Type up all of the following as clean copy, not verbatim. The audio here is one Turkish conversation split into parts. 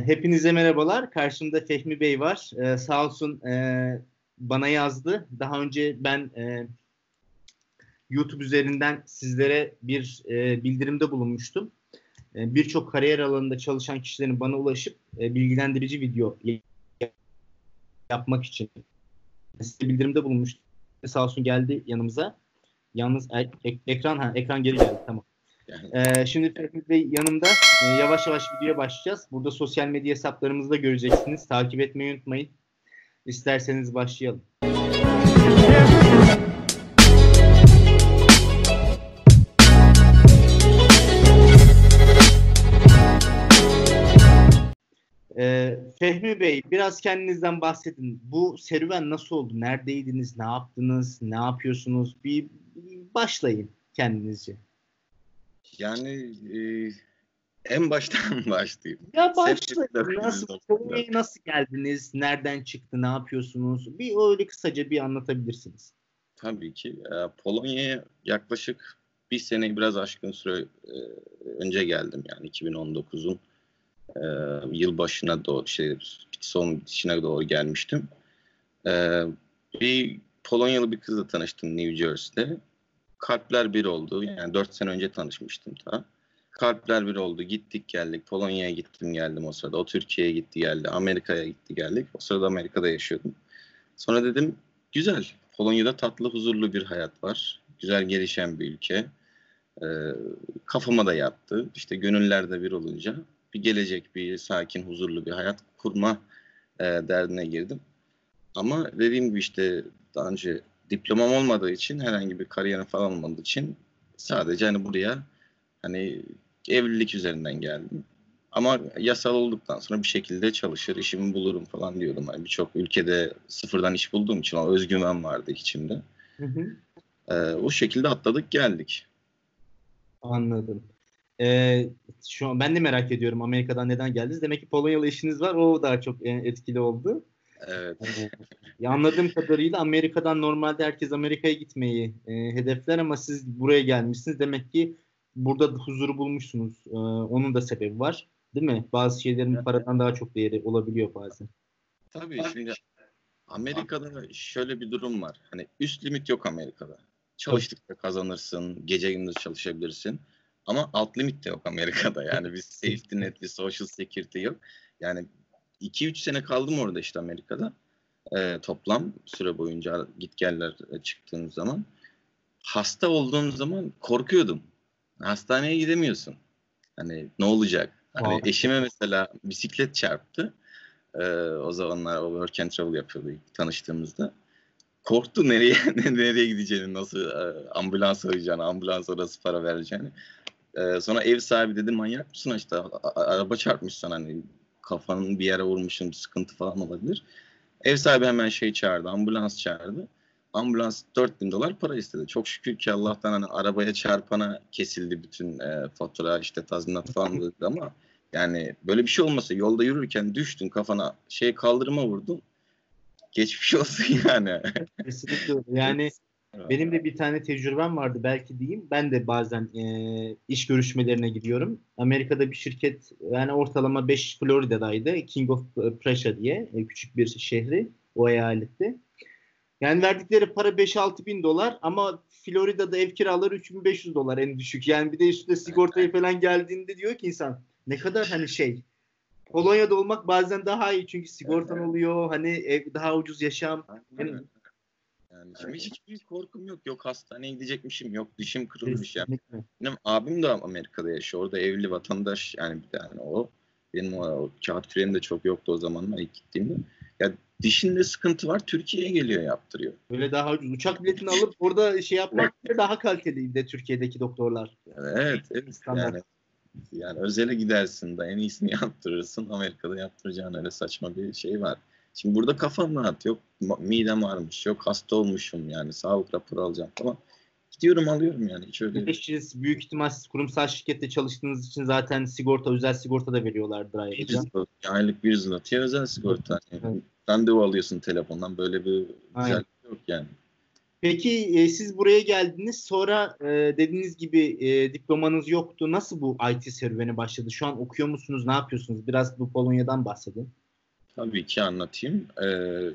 Hepinize merhabalar. Karşımda Fehmi Bey var. Sağ olsun bana yazdı. Daha önce ben YouTube üzerinden sizlere bir bildirimde bulunmuştum. Birçok kariyer alanında çalışan kişilerin bana ulaşıp bilgilendirici video yapmak için size bildirimde bulunmuştum. Sağ olsun geldi yanımıza. Yalnız ekran geri geldi. Tamam. Şimdi Fehmi Bey yanımda. Yavaş yavaş videoya başlayacağız. Burada sosyal medya hesaplarımızı da göreceksiniz. Takip etmeyi unutmayın. İsterseniz başlayalım. Fehmi Bey, biraz kendinizden bahsedin. Bu serüven nasıl oldu? Neredeydiniz? Ne yaptınız? Ne yapıyorsunuz? Bir başlayın kendinizce. Yani en baştan başlayayım. Ya başlayın. Nasıl geldiniz? Nereden çıktı? Ne yapıyorsunuz? Bir öyle kısaca bir anlatabilirsiniz. Tabii ki. Polonya'ya yaklaşık bir sene biraz aşkın süre önce geldim. Yani 2019'un yılbaşına doğru, son bitişine doğru gelmiştim. Bir Polonyalı bir kızla tanıştım New Jersey'de. Kalpler bir oldu. Yani 4 sene önce tanışmıştım ta. Kalpler bir oldu. Gittik geldik. Polonya'ya gittim geldim o sırada. O Türkiye'ye gitti geldi. Amerika'ya gitti geldik. O sırada Amerika'da yaşıyordum. Sonra dedim güzel. Polonya'da tatlı huzurlu bir hayat var. Güzel gelişen bir ülke. Kafama da yattı. İşte gönüller de bir olunca bir gelecek, bir sakin, huzurlu bir hayat kurma derdine girdim. Ama dediğim gibi işte daha önce diplomam olmadığı için, herhangi bir kariyerim falan olmadığı için sadece hani buraya hani evlilik üzerinden geldim. Ama yasal olduktan sonra bir şekilde çalışır, işimi bulurum falan diyordum. Yani birçok ülkede sıfırdan iş bulduğum için o özgüven vardı içimde. Hı hı. O şekilde atladık geldik. Anladım. Şu an ben de merak ediyorum Amerika'dan neden geldiniz? Demek ki Polonyalı eşiniz var. O daha çok etkili oldu. Evet. Anladığım kadarıyla Amerika'dan normalde herkes Amerika'ya gitmeyi hedefler ama siz buraya gelmişsiniz. Demek ki burada huzuru bulmuşsunuz. Onun da sebebi var. Değil mi? Bazı şeylerin paradan daha çok değeri olabiliyor bazen. Tabii şimdi Amerika'da şöyle bir durum var. Hani üst limit yok Amerika'da. Çalıştıkça kazanırsın, gece gündüz çalışabilirsin. Ama alt limit de yok Amerika'da. Yani bir safety net, bir social security yok. Yani 2-3 sene kaldım orada işte Amerika'da. Toplam süre boyunca git geller çıktığım zaman. Hasta olduğum zaman korkuyordum. Hastaneye gidemiyorsun. Hani ne olacak? Hani eşime mesela bisiklet çarptı. O zamanlar o work and travel yapıyordu ilk tanıştığımızda. Korktu nereye gideceğini, nasıl ambulans arayacağını, ambulans orası para vereceğini. Sonra ev sahibi dedi manyak mısın işte araba çarpmış sana hani kafanın bir yere vurmuşsun bir sıkıntı falan olabilir. Ev sahibi hemen çağırdı, ambulans çağırdı. Ambulans $4.000 para istedi. Çok şükür ki Allah'tan hani arabaya çarpana kesildi bütün fatura işte tazminat falan dedi ama yani böyle bir şey olmasa yolda yürürken düştün kafana kaldırıma vurdun. Geçmiş olsun yani. Kesinlikle. Yani benim de bir tane tecrübem vardı belki diyeyim. Ben de bazen iş görüşmelerine gidiyorum. Amerika'da bir şirket yani ortalama 5 Florida'daydı. King of Prussia diye küçük bir şehri o eyalette. Yani verdikleri para 5-6 bin dolar ama Florida'da ev kiraları $3.500 en düşük. Yani bir de üstüne sigortaya falan geldiğinde diyor ki insan ne kadar hani Polonya'da olmak bazen daha iyi çünkü sigortan oluyor. Hani ev daha ucuz yaşam. Yani şimdi hiçbir korkum yok. Yok hastaneye gidecekmişim. Yok dişim kırılmış yani. kesinlikle. Benim abim de Amerika'da yaşıyor. Orada evli vatandaş yani bir tane o. Benim o kağıt küreğim de çok yoktu o zamanlar ilk gittiğimde. Ya dişinde sıkıntı var. Türkiye'ye geliyor yaptırıyor. Böyle daha ucuz. Uçak biletini alıp orada yapmak daha kaliteli de Türkiye'deki doktorlar. Evet. Yani özele gidersin de en iyisini yaptırırsın. Amerika'da yaptıracağın öyle saçma bir şey var. Şimdi burada kafam rahat. Yok midem varmış, yok hasta olmuşum yani sağlık raporu alacağım falan. Gidiyorum alıyorum yani hiç öyle. Siz büyük ihtimal kurumsal şirkette çalıştığınız için zaten özel sigorta da veriyorlardır ayrıca. Aylık bir zloty'ye özel sigorta. Yani, evet. randevu alıyorsun telefondan böyle bir güzel yok yani. Peki siz buraya geldiniz. Sonra dediğiniz gibi diplomanız yoktu. Nasıl bu IT serüveni başladı? Şu an okuyor musunuz? Ne yapıyorsunuz? Biraz bu Polonya'dan bahsedin. Tabii ki anlatayım.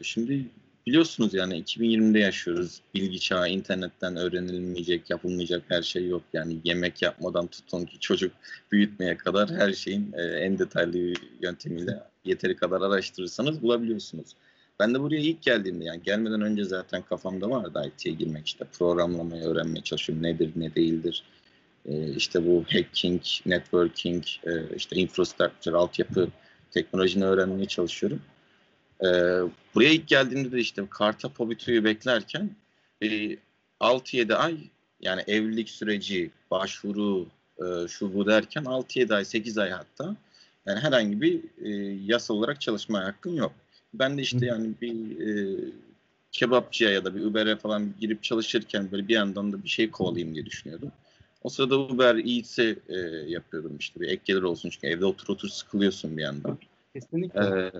Şimdi biliyorsunuz yani 2020'de yaşıyoruz. Bilgi çağı, internetten öğrenilmeyecek, yapılmayacak her şey yok. Yani yemek yapmadan tutun ki çocuk büyütmeye kadar her şeyin en detaylı yöntemiyle yeteri kadar araştırırsanız bulabiliyorsunuz. Ben de buraya ilk geldiğimde yani gelmeden önce zaten kafamda vardı IT'ye girmek, işte programlamayı öğrenmeye çalışıyorum. Nedir, ne değildir. İşte bu hacking, networking, işte infrastructure, altyapı teknolojini öğrenmeye çalışıyorum. Ee, Buraya ilk geldiğimde de işte Karta Pobito'yu beklerken bir 6-7 ay yani evlilik süreci, başvuru, şu bu derken 6-7 ay, 8 ay hatta yani herhangi bir yasal olarak çalışmaya hakkım yok. Ben de işte yani bir kebapçıya ya da bir Uber'e falan girip çalışırken böyle bir yandan da bir şey kovalayayım diye düşünüyordum. O sırada Uber Eats'i yapıyordum işte bir ek gelir olsun çünkü evde otur otur sıkılıyorsun bir yandan. Kesinlikle. Ee,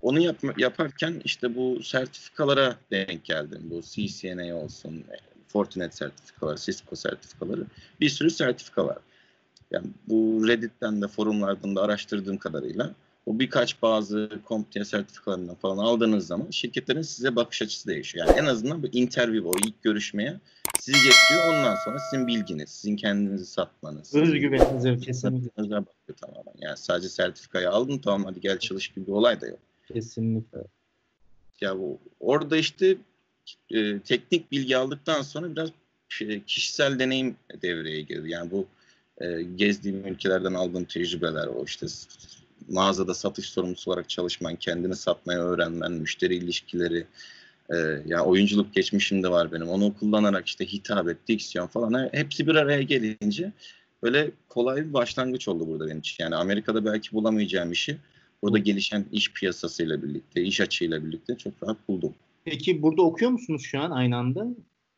Onu yaparken işte bu sertifikalara denk geldim. Bu CCNA olsun, Fortinet sertifikaları, Cisco sertifikaları. Bir sürü sertifika var. Yani bu Reddit'ten de forumlardan da araştırdığım kadarıyla o birkaç bazı CompTIA sertifikalarından falan aldığınız zaman şirketlerin size bakış açısı değişiyor. Yani en azından bu interview, o ilk görüşmeye sizi getiriyor. Ondan sonra sizin bilginiz, sizin kendinizi satmanız, sizin Özgüveninize kesinlikle. özel bakıyor tamamen. Yani sadece sertifikayı aldın tamam hadi gel çalış gibi bir olay da yok. Kesinlikle. Ya orada işte teknik bilgi aldıktan sonra biraz kişisel deneyim devreye girdi. Yani bu gezdiğim ülkelerden aldığım tecrübeler, o işte mağazada satış sorumlusu olarak çalışman, kendini satmaya öğrenmen, müşteri ilişkileri, ya oyunculuk geçmişim de var benim. Onu kullanarak işte hitabet, diksiyon falan hepsi bir araya gelince böyle kolay bir başlangıç oldu burada benim için. Yani Amerika'da belki bulamayacağım işi burada gelişen iş piyasasıyla birlikte, iş açığıyla birlikte çok rahat buldum. Peki burada okuyor musunuz şu an aynı anda?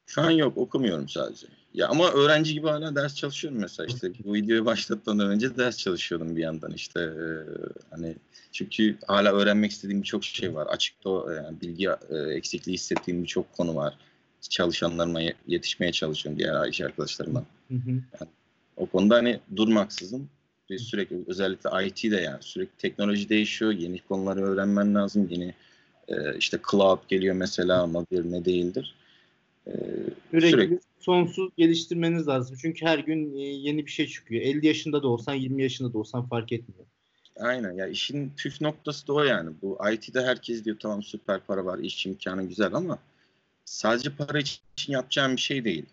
Şu an yok okumuyorum sadece. Ya ama öğrenci gibi hala ders çalışıyorum mesela işte bu videoyu başlatmadan önce ders çalışıyordum bir yandan işte hani çünkü hala öğrenmek istediğim birçok şey var. Açıkta yani bilgi eksikliği hissettiğim birçok konu var. Çalışanlarıma yetişmeye çalışıyorum diğer iş arkadaşlarıma. Hı hı. Yani o konuda hani durmaksızın sürekli özellikle IT'de yani sürekli teknoloji değişiyor. Yeni konuları öğrenmen lazım. Yeni işte cloud geliyor mesela nedir ne değildir. E, Sürekli. Sürekli sonsuz geliştirmeniz lazım. Çünkü her gün yeni bir şey çıkıyor. 50 yaşında da olsan, 20 yaşında da olsan fark etmiyor. Aynen ya işin püf noktası da o yani. Bu IT'de herkes diyor tamam süper para var, iş imkanı güzel ama sadece para için yapacağım bir şey değil.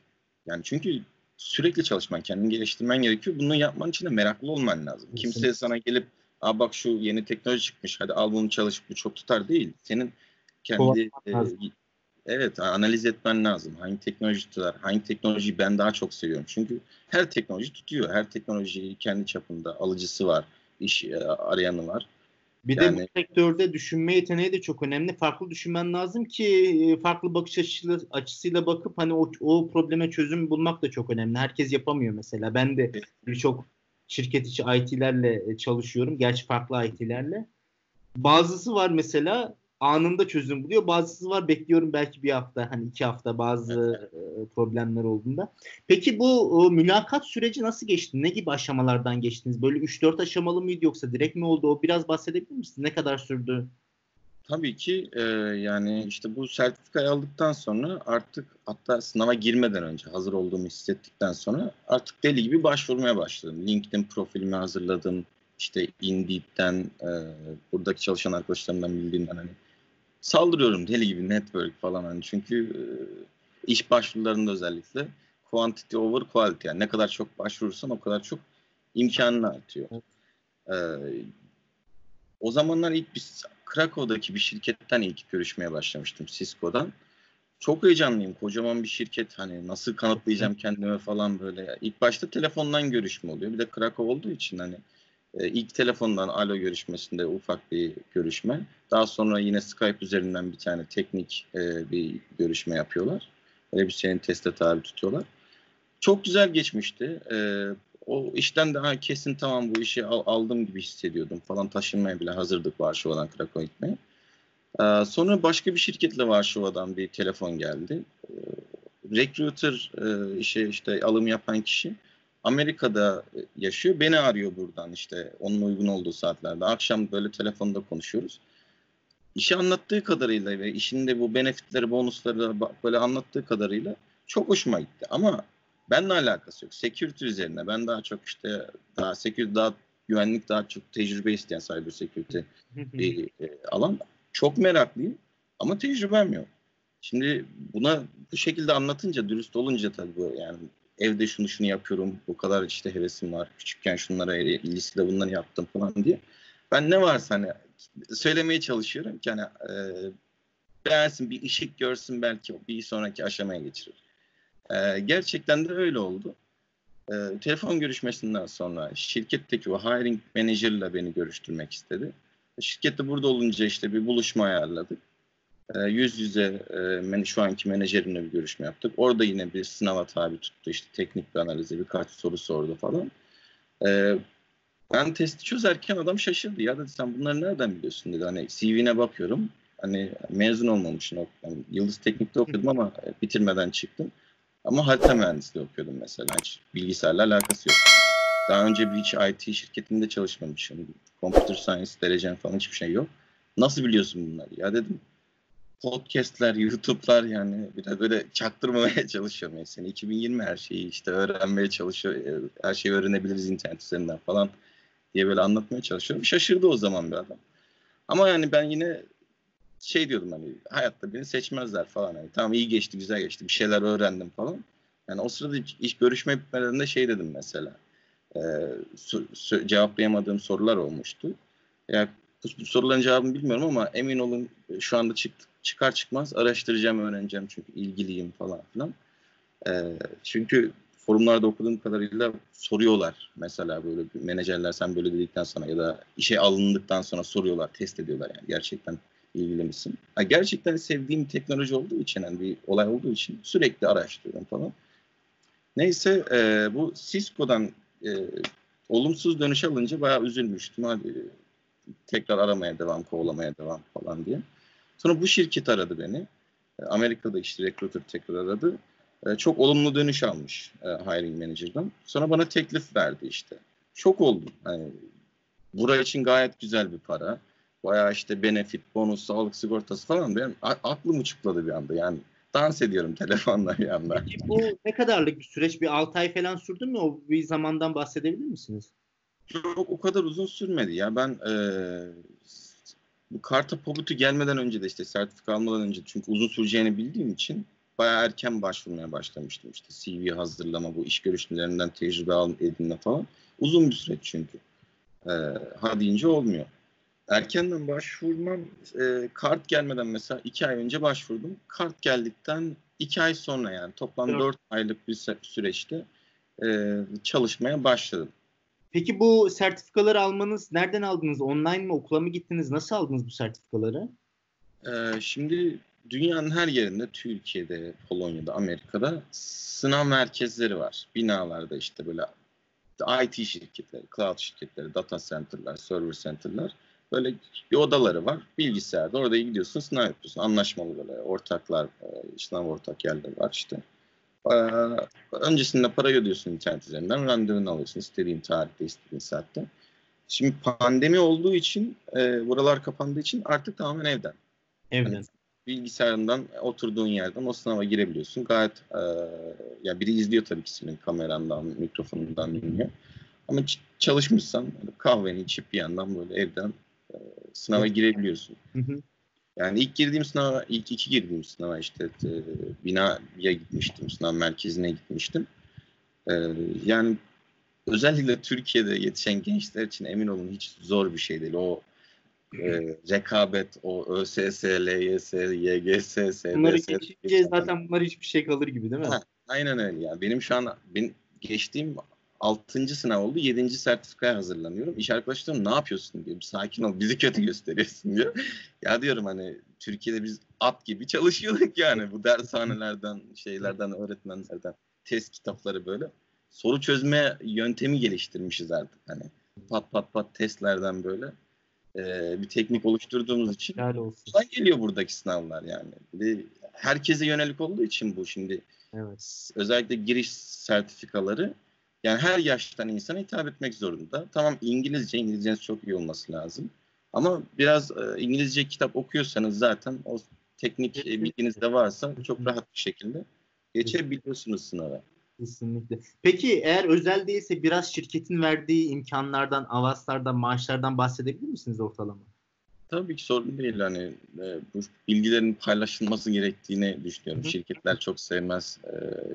Yani çünkü sürekli çalışman, kendini geliştirmen gerekiyor. Bunu yapman için de meraklı olman lazım. Kimse Kesinlikle. sana gelip bak şu yeni teknoloji çıkmış hadi al bunu çalış bu çok tutar değil. Senin kendi Kovalamak lazım. evet analiz etmen lazım. Hangi teknoloji tutar, hangi teknolojiyi ben daha çok seviyorum. Çünkü her teknoloji tutuyor. Her teknolojinin kendi çapında alıcısı var, iş arayanı var. Bir de bu Yani sektörde düşünme yeteneği de çok önemli. Farklı düşünmen lazım ki farklı bakış açısıyla bakıp hani o probleme çözüm bulmak da çok önemli. Herkes yapamıyor mesela. Ben de birçok şirket içi IT'lerle çalışıyorum. Gerçi farklı IT'lerle. Bazısı var mesela anında çözüm buluyor. Bazısı var bekliyorum belki bir hafta, hani 2 hafta bazı problemler olduğunda. Peki bu mülakat süreci nasıl geçti? Ne gibi aşamalardan geçtiniz? Böyle 3-4 aşamalı mıydı yoksa direkt mi oldu? O biraz bahsedebilir misiniz? Ne kadar sürdü? tabii ki yani işte bu sertifikayı aldıktan sonra artık hatta sınava girmeden önce hazır olduğumu hissettikten sonra artık deli gibi başvurmaya başladım. LinkedIn profilimi hazırladım. İşte Indeed'den buradaki çalışan arkadaşlarımdan bildiğimden hani saldırıyorum deli gibi network falan hani çünkü iş başvurularında özellikle quantity over quality yani ne kadar çok başvurursan o kadar çok imkanın artıyor. E, O zamanlar ilk biz Krakow'daki bir şirketten ilk görüşmeye başlamıştım Cisco'dan. Çok heyecanlıyım. Kocaman bir şirket hani nasıl kanıtlayacağım kendime falan böyle. İlk başta telefondan görüşme oluyor. Bir de Krakow olduğu için hani ilk telefondan alo görüşmesinde ufak bir görüşme. Daha sonra yine Skype üzerinden bir tane teknik bir görüşme yapıyorlar. Öyle bir senin teste tabi tutuyorlar. Çok güzel geçmişti. O işten de kesin tamam bu işi aldım gibi hissediyordum falan taşınmaya bile hazırdık Varşova'dan Krakow'a gitmeye. Sonra başka bir şirketle Varşova'dan bir telefon geldi. Recruiter işe işte alım yapan kişi Amerika'da yaşıyor. Beni arıyor buradan işte onun uygun olduğu saatlerde. Akşam böyle telefonda konuşuyoruz. İşi anlattığı kadarıyla ve işin de bu benefitleri, bonusları da böyle anlattığı kadarıyla çok hoşuma gitti. Ama benimle alakası yok. Security üzerine. Ben daha çok işte daha security, daha güvenlik, daha çok tecrübe isteyen cyber security bir alan. Çok meraklıyım ama tecrübem yok. Şimdi buna bu şekilde anlatınca, dürüst olunca tabii bu yani evde şunu şunu yapıyorum, bu kadar işte hevesim var, küçükken şunlara ilgisiyle bunları yaptım falan diye. Ben ne varsa hani söylemeye çalışıyorum ki hani beğensin, bir ışık görsün, belki bir sonraki aşamaya geçirir. Gerçekten de öyle oldu. Telefon görüşmesinden sonra şirketteki o hiring manager'la beni görüştürmek istedi. Şirkette burada olunca işte bir buluşma ayarladık. Yüz yüze şu anki menajerimle bir görüşme yaptık. Orada yine bir sınava tabi tuttu. İşte teknik bir analize birkaç soru sordu falan. Ben testi çözerken adam şaşırdı. Ya dedi sen bunları nereden biliyorsun dedi. Hani CV'ne bakıyorum. Hani mezun olmamışsın. Yani Yıldız Teknik'te okudum ama bitirmeden çıktım. Ama harita mühendisliği okuyordum mesela. Hiç bilgisayarla alakası yok. Daha önce bir hiç IT şirketinde çalışmamışım. Computer Science derecem falan hiçbir şey yok. Nasıl biliyorsun bunları? Ya dedim podcastler, YouTube'lar yani biraz böyle çaktırmamaya çalışıyorum. Yani sene 2020 her şeyi işte öğrenmeye çalışıyor. Her şeyi öğrenebiliriz internet üzerinden falan diye böyle anlatmaya çalışıyorum. Şaşırdı o zaman bir adam. Ama yani ben yine şey diyordum hani hayatta beni seçmezler falan. Yani, tamam iyi geçti, güzel geçti. Bir şeyler öğrendim falan. Yani o sırada iş görüşme bitmelerinde şey dedim mesela. Cevaplayamadığım sorular olmuştu. Yani bu soruların cevabını bilmiyorum ama emin olun şu anda çıkar çıkmaz araştıracağım, öğreneceğim çünkü ilgiliyim falan filan. Çünkü forumlarda okuduğum kadarıyla soruyorlar. Mesela böyle menajerler sen böyle dedikten sonra ya da işe alındıktan sonra soruyorlar, test ediyorlar yani gerçekten ilgili misin? Gerçekten sevdiğim teknoloji olduğu için yani bir olay olduğu için sürekli araştırıyorum falan. Neyse bu Cisco'dan e, olumsuz dönüş alınca bayağı üzülmüştüm. Hadi tekrar aramaya devam, kovalamaya devam falan diye. Sonra bu şirket aradı beni. Amerika'da işte recruiter tekrar aradı. Çok olumlu dönüş almış hiring manager'dan. Sonra bana teklif verdi işte. Şok oldum. Yani, buraya için gayet güzel bir para. Bayağı işte benefit, bonus, sağlık sigortası falan. Benim aklım uçukladı bir anda. Yani dans ediyorum telefonla bir anda. Peki bu ne kadarlık bir süreç? Bir 6 ay falan sürdü mü? O bir zamandan bahsedebilir misiniz? Çok o kadar uzun sürmedi ya. Ben bu Karta gelmeden önce de işte sertifika almadan önce çünkü uzun süreceğini bildiğim için bayağı erken başvurmaya başlamıştım. İşte CV hazırlama, bu iş görüşmelerinden tecrübe edinme falan. Uzun bir süreç çünkü. Ha deyince olmuyor. Erkenden başvurmam, kart gelmeden mesela 2 ay önce başvurdum. Kart geldikten 2 ay sonra yani toplam 4 aylık bir süreçte çalışmaya başladım. Peki bu sertifikaları almanız nereden aldınız? Online mi? Okula mı gittiniz? Nasıl aldınız bu sertifikaları? Şimdi dünyanın her yerinde, Türkiye'de, Polonya'da, Amerika'da sınav merkezleri var. Binalarda işte böyle IT şirketleri, cloud şirketleri, data center'lar, server center'lar. Böyle bir odaları var. Bilgisayarda orada gidiyorsun, sınav yapıyorsun. Anlaşmalı böyle ortaklar, sınav ortak yerleri var işte. Öncesinde para ödüyorsun internet üzerinden, randevunu alıyorsun istediğin tarihte, istediğin saatte. Şimdi pandemi olduğu için, buralar kapandığı için artık tamamen evden. Hani Evden. bilgisayarından oturduğun yerden o sınava girebiliyorsun. Gayet ya biri izliyor tabii ki senin kamerandan, mikrofonundan dinliyor. Ama çalışmışsan kahveni içip bir yandan böyle evden sınava girebiliyorsun. Hı hı. Yani ilk iki girdiğim sınava işte binaya gitmiştim, sınav merkezine gitmiştim. E, Yani özellikle Türkiye'de yetişen gençler için emin olun hiç zor bir şey değil. O rekabet, o ÖSS, LYS, YGS, Bunları SDS geçince zaten bunlar hiçbir şey kalır gibi değil mi? Ha, aynen öyle ya. Benim şu an geçtiğim 6. sınav oldu. 7. sertifikaya hazırlanıyorum. İş arkadaşlarım ne yapıyorsun diyor. Sakin ol bizi kötü gösteriyorsun diyor. Ya diyorum hani Türkiye'de biz at gibi çalışıyorduk yani. Bu dershanelerden, şeylerden, öğretmenlerden, test kitapları böyle. Soru çözme yöntemi geliştirmişiz artık hani. Pat pat pat testlerden böyle. bir teknik oluşturduğumuz için Helal olsun. kolay geliyor buradaki sınavlar yani. Bir de herkese yönelik olduğu için bu şimdi Evet. özellikle giriş sertifikaları yani her yaştan insana hitap etmek zorunda. Tamam İngilizceniz çok iyi olması lazım. Ama biraz İngilizce kitap okuyorsanız zaten o teknik bilginiz de varsa çok rahat bir şekilde geçebiliyorsunuz sınava. Kesinlikle. Peki eğer özel değilse biraz şirketin verdiği imkanlardan, avanslardan, maaşlardan bahsedebilir misiniz ortalama? Tabii ki sorun değil. Hani bu bilgilerin paylaşılması gerektiğini düşünüyorum. Hı hı. Şirketler çok sevmez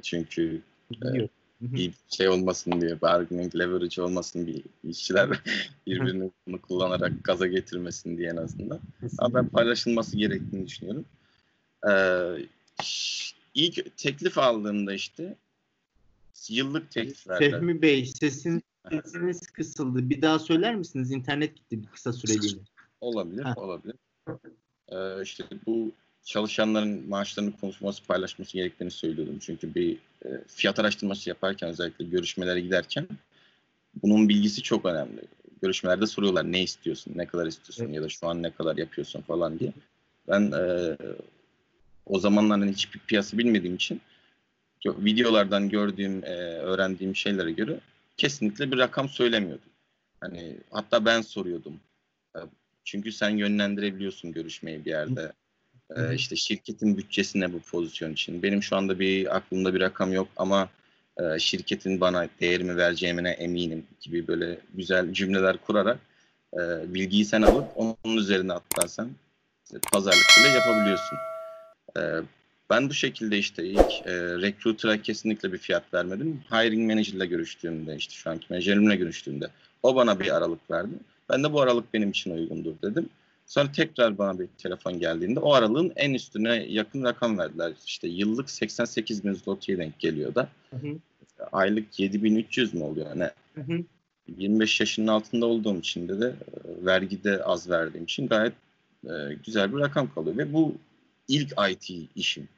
çünkü Biliyorum. Hı hı. bir şey olmasın diye, bargaining leverage olmasın diye işçiler birbirini bunu kullanarak gaza getirmesin diye en azından. Ama ben Kesinlikle. paylaşılması gerektiğini düşünüyorum. İlk teklif aldığımda işte yıllık teklif verdiler. Fehmi Bey, sesiniz kısıldı. Bir daha söyler misiniz? İnternet gitti bir kısa süreliğine. Olabilir, Heh. olabilir. İşte bu çalışanların maaşlarını konuşması, paylaşması gerektiğini söylüyordum. Çünkü bir fiyat araştırması yaparken özellikle görüşmelere giderken bunun bilgisi çok önemli. Görüşmelerde soruyorlar ne istiyorsun, ne kadar istiyorsun Evet. ya da şu an ne kadar yapıyorsun falan diye. Ben o zamanlar hiçbir piyasa bilmediğim için videolardan gördüğüm, öğrendiğim şeylere göre kesinlikle bir rakam söylemiyordum. Hani hatta ben soruyordum. Çünkü sen yönlendirebiliyorsun görüşmeyi bir yerde. Hı hı. İşte şirketin bütçesi ne bu pozisyon için? Benim şu anda aklımda bir rakam yok ama şirketin bana değerimi vereceğine eminim gibi böyle güzel cümleler kurarak bilgiyi sen alıp onun üzerine atlarsan pazarlık bile yapabiliyorsun. E, Ben bu şekilde işte ilk recruiter'a kesinlikle bir fiyat vermedim. Hiring manager'la görüştüğümde işte şu anki menajerimle görüştüğümde o bana bir aralık verdi. Ben de bu aralık benim için uygundur dedim. Sonra tekrar bana bir telefon geldiğinde o aralığın en üstüne yakın rakam verdiler. İşte yıllık 88 bin zloty'ye denk geliyor da. Hı hı. Aylık 7.300 mü oluyor? Yani Hı hı. 25 yaşının altında olduğum için de vergi de az verdiğim için gayet güzel bir rakam kalıyor. Ve bu ilk IT işim.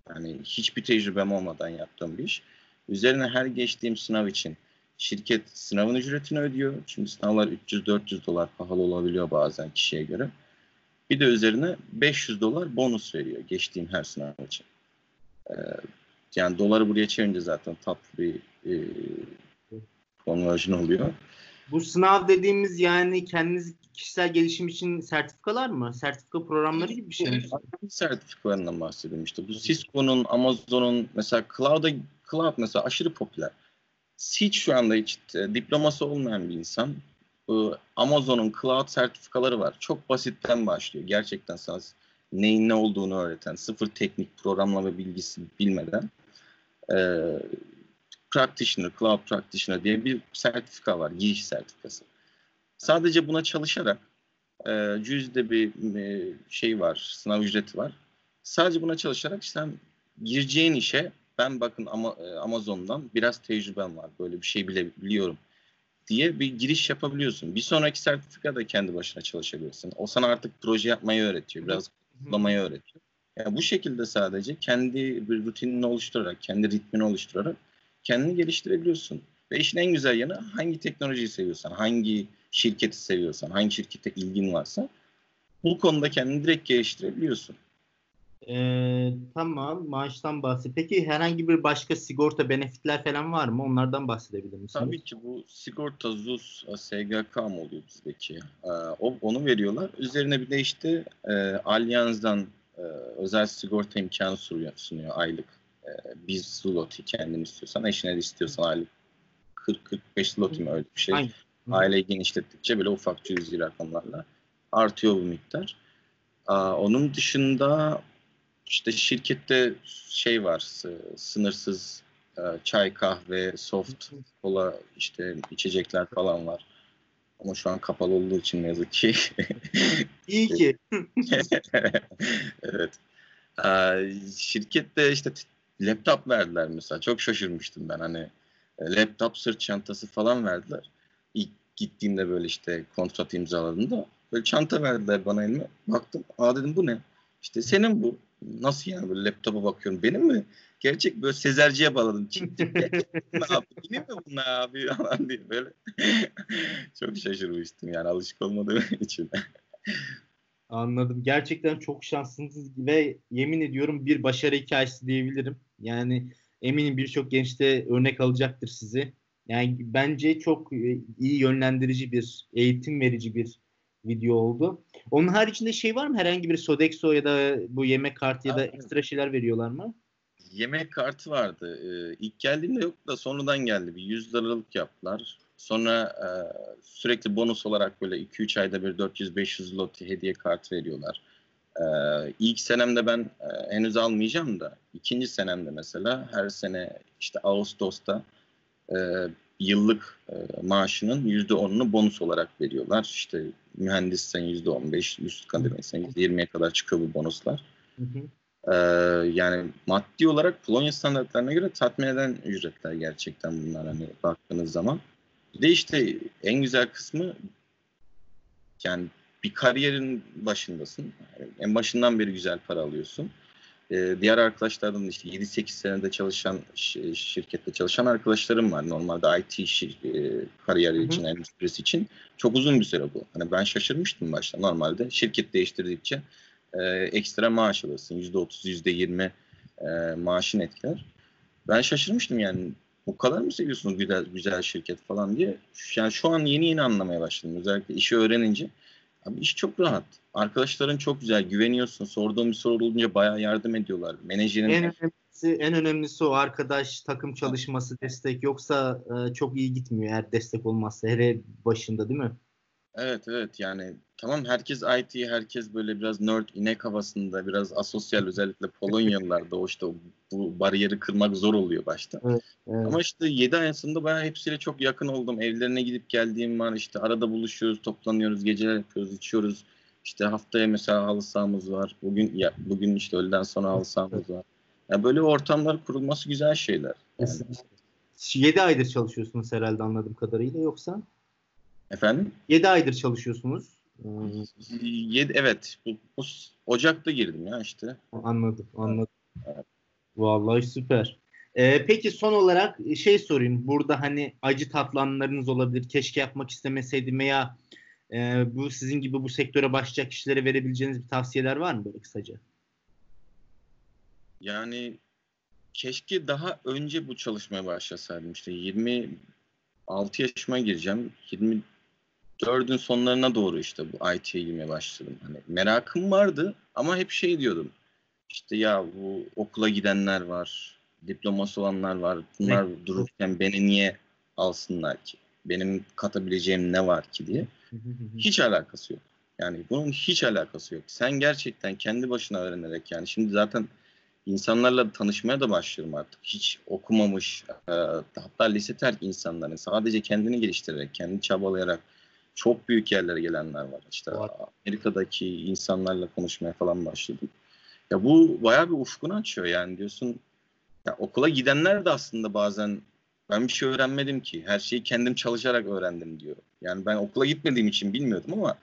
Yani hiçbir tecrübem olmadan yaptığım bir iş. Üzerine her geçtiğim sınav için şirket sınavın ücretini ödüyor. Çünkü sınavlar 300-400 dolar pahalı olabiliyor bazen kişiye göre. Bir de üzerine 500 dolar bonus veriyor geçtiğim her sınav için. Ee, Yani doları buraya çevirince zaten tatlı bir conversion oluyor. Bu sınav dediğimiz yani kendiniz kişisel gelişim için sertifikalar mı? Sertifika programları gibi bir şey mi? Sertifikalarından bahsedeyim işte. Bu Cisco'nun, Amazon'un mesela Cloud mesela aşırı popüler. Hiç şu anda hiç diploması olmayan bir insan bu Amazon'un Cloud sertifikaları var. Çok basitten başlıyor. Gerçekten sana neyin ne olduğunu öğreten, sıfır teknik programlama bilgisi bilmeden e, Cloud Practitioner diye bir sertifika var. Giriş sertifikası. Sadece buna çalışarak cüzde bir şey var, sınav ücreti var. Sadece buna çalışarak sen gireceğin işe ben bakın Amazon'dan biraz tecrübem var. Böyle bir şey bile biliyorum diye bir giriş yapabiliyorsun. Bir sonraki sertifika da kendi başına çalışabilirsin. O sana artık proje yapmayı öğretiyor. Biraz kodlamayı öğretiyor. Yani bu şekilde sadece kendi bir rutinini oluşturarak, kendi ritmini oluşturarak kendini geliştirebiliyorsun. Ve işin en güzel yanı hangi teknolojiyi seviyorsan, hangi şirketi seviyorsan, hangi şirkete ilgin varsa bu konuda kendini direkt geliştirebiliyorsun. Tamam, maaştan bahset. Peki herhangi bir başka sigorta benefitler falan var mı? Onlardan bahsedebilir misiniz? Tabii ki bu sigorta, ZUS, SGK mı oluyor bizdeki? Onu veriyorlar. Üzerine bir de işte Allianz'dan özel sigorta imkanı sunuyor aylık. Bir zloty kendin istiyorsan, eşine de istiyorsan aylık 40-45 zloty mi öyle bir şey. Aynen. Hı hı. Aileyi genişlettikçe böyle ufak cüzi rakamlarla artıyor bu miktar. Onun dışında işte şirkette şey var, sınırsız çay, kahve, soft kola, işte içecekler falan var. Ama şu an kapalı olduğu için ne yazık ki. İyi ki. Evet. Şirkette işte laptop verdiler mesela. Çok şaşırmıştım ben. Hani laptop, sırt çantası falan verdiler. İlk gittiğimde böyle işte kontrat imzaladığımda böyle çanta verdiler bana elime. Baktım, dedim bu ne? İşte senin bu. Nasıl yani, böyle laptopa bakıyorum. Benim mi? Gerçek böyle Sezerci'ye bağladım. Çip tip gerçek mi abi? Yine mi bunlar abi falan diye böyle. Çok şaşırmıştım yani, alışık olmadığım için. Anladım. Gerçekten çok şanslısınız ve yemin ediyorum bir başarı hikayesi diyebilirim. Yani eminim birçok genç de örnek alacaktır sizi. Yani bence çok iyi yönlendirici bir, eğitim verici bir video oldu. Onun haricinde şey var mı? Herhangi bir Sodexo ya da bu yemek kartı ya da Abi, ekstra şeyler veriyorlar mı? yemek kartı vardı. İlk geldiğimde yoktu da sonradan geldi. Bir 100 liralık yaptılar. Sonra sürekli bonus olarak böyle 2-3 ayda bir 400-500 zloty hediye kartı veriyorlar. İlk senemde ben henüz almayacağım da ikinci senemde mesela her sene işte Ağustos'ta e, yıllık maaşının %10'unu bonus olarak veriyorlar. İşte mühendissen %15, üst kademeysen %20'ye kadar çıkıyor bu bonuslar. Hı hı. Ee, Yani maddi olarak Polonya standartlarına göre tatmin eden ücretler gerçekten bunlar, hani baktığınız zaman. Bir de işte en güzel kısmı, yani bir kariyerin başındasın. Yani en başından beri güzel para alıyorsun. Diğer arkadaşlardan işte 7-8 senede çalışan, şirkette çalışan arkadaşlarım var. Normalde IT kariyeri Hı için, hı. endüstrisi için çok uzun bir süre bu. Hani ben şaşırmıştım başta. Normalde şirket değiştirdikçe ekstra maaş alırsın. %30, %20 maaşın etkiler. Ben şaşırmıştım yani. Bu kadar mı seviyorsunuz güzel, güzel şirket falan diye. Yani şu an yeni yeni anlamaya başladım. Özellikle işi öğrenince. Abi iş çok rahat. Arkadaşların çok güzel. Güveniyorsun. Sorduğun bir soru olunca bayağı yardım ediyorlar. Menajerin En önemlisi o arkadaş takım çalışması destek yoksa çok iyi gitmiyor eğer destek olmazsa hele başında değil mi? evet evet, yani tamam, herkes IT, herkes böyle biraz nerd, inek havasında, biraz asosyal, özellikle Polonyalılarda o işte bu bariyeri kırmak zor oluyor başta. Evet, evet. Ama işte 7 ay sonunda bayağı hepsiyle çok yakın oldum. Evlerine gidip geldiğim var. İşte arada buluşuyoruz, toplanıyoruz, geceler yapıyoruz, içiyoruz. İşte haftaya mesela halı sahamız var. Bugün işte öğleden sonra halı sahamız var. Ya böyle ortamlar kurulması güzel şeyler. Yani Kesinlikle. 7 aydır çalışıyorsunuz herhalde anladığım kadarıyla yoksa efendim? 7 aydır çalışıyorsunuz. Evet, bu Ocak'ta girdim ya işte. Anladım, Evet. anladım. Vallahi süper. Peki son olarak şey sorayım. Burada hani acı tatlı anlarınız olabilir. Keşke yapmak istemeseydim veya bu sizin gibi bu sektöre başlayacak kişilere verebileceğiniz bir tavsiyeler var mı böyle kısaca? Yani keşke daha önce bu çalışmaya başlasaydım. İşte 26 yaşıma gireceğim. 24'ün sonlarına doğru işte bu IT'ye girmeye başladım. Hani merakım vardı ama hep şey diyordum. İşte ya bu okula gidenler var, diploması olanlar var. Ne? Bunlar dururken beni niye alsınlar ki? Benim katabileceğim ne var ki diye. Hiç alakası yok. Yani bunun hiç alakası yok. Sen gerçekten kendi başına öğrenerek, yani şimdi zaten insanlarla tanışmaya da başlıyorum artık. Hiç okumamış, hatta lise terk insanların sadece kendini geliştirerek, kendini çabalayarak çok büyük yerlere gelenler var. İşte Var. Amerika'daki insanlarla konuşmaya falan başladım. Ya bu bayağı bir ufkunu açıyor, yani diyorsun. Ya okula gidenler de aslında bazen ben bir şey öğrenmedim ki. Her şeyi kendim çalışarak öğrendim diyor. Yani ben okula gitmediğim için bilmiyordum ama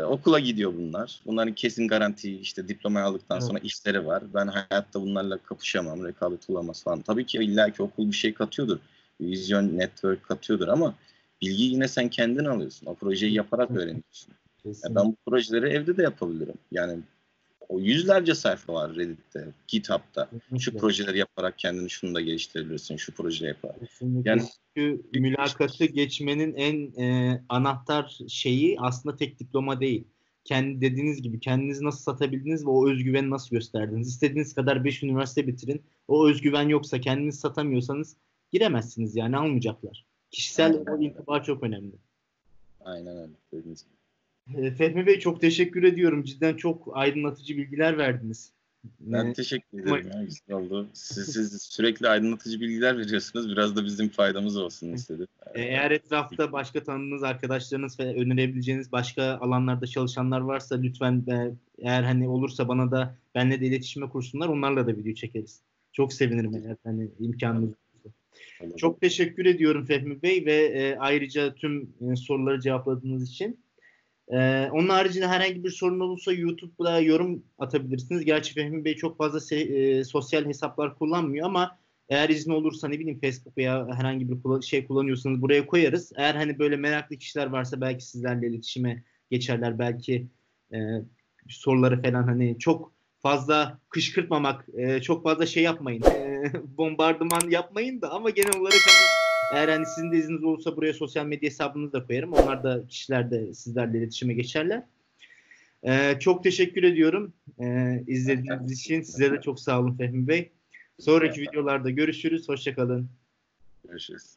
okula gidiyor bunlar. Bunların kesin garanti işte diplomayı aldıktan Evet. sonra işleri var. Ben hayatta bunlarla kapışamam, rekabet olamaz falan. Tabii ki illaki okul bir şey katıyordur. Vizyon, network katıyordur ama bilgiyi yine sen kendin alıyorsun. O projeyi yaparak öğreniyorsun. Ya ben Kesin. bu projeleri evde de yapabilirim. Yani o yüzlerce sayfa var Reddit'te, GitHub'da. Şu Kesinlikle. projeleri yaparak kendini şunu da geliştirebilirsin, şu projeyi yaparak. Kesinlikle. Yani Çünkü büyük bir iş. mülakatı geçmenin en anahtar şeyi aslında tek diploma değil. Kendi dediğiniz gibi kendinizi nasıl satabildiniz ve o özgüveni nasıl gösterdiniz. İstediğiniz kadar 5 üniversite bitirin. O özgüven yoksa kendinizi satamıyorsanız giremezsiniz yani almayacaklar. Kişisel Aynen o öyle. intiba çok önemli. Aynen öyle. Dediğiniz gibi. Fehmi Bey çok teşekkür ediyorum. Cidden çok aydınlatıcı bilgiler verdiniz. Ben E, teşekkür ederim ya. Güzel oldu. Siz sürekli aydınlatıcı bilgiler veriyorsunuz. Biraz da bizim faydamız olsun istedim. Eğer etrafta başka tanıdığınız arkadaşlarınız ve önerebileceğiniz başka alanlarda çalışanlar varsa lütfen eğer hani olursa bana da benle de iletişime kursunlar. Onlarla da video çekeriz. Çok sevinirim eğer hani imkanınız olursa. Olur. Çok teşekkür ediyorum Fehmi Bey ve ayrıca tüm soruları cevapladığınız için. Onun haricinde herhangi bir sorun olursa YouTube'da yorum atabilirsiniz. Gerçi Fehmi Bey çok fazla sosyal hesaplar kullanmıyor ama eğer izni olursa ne bileyim Facebook veya herhangi bir şey kullanıyorsanız buraya koyarız. Eğer hani böyle meraklı kişiler varsa belki sizlerle iletişime geçerler. Belki e, soruları falan hani çok fazla kışkırtmamak, çok fazla şey yapmayın. Bombardıman yapmayın da ama genel olarak hani eğer hani sizin de izniniz olursa buraya sosyal medya hesabınızı da koyarım. Onlar da kişiler de sizlerle iletişime geçerler. Çok teşekkür ediyorum izlediğiniz için. Size de çok sağ olun Fehmi Bey. Sonraki videolarda görüşürüz. Hoşça kalın. Görüşürüz.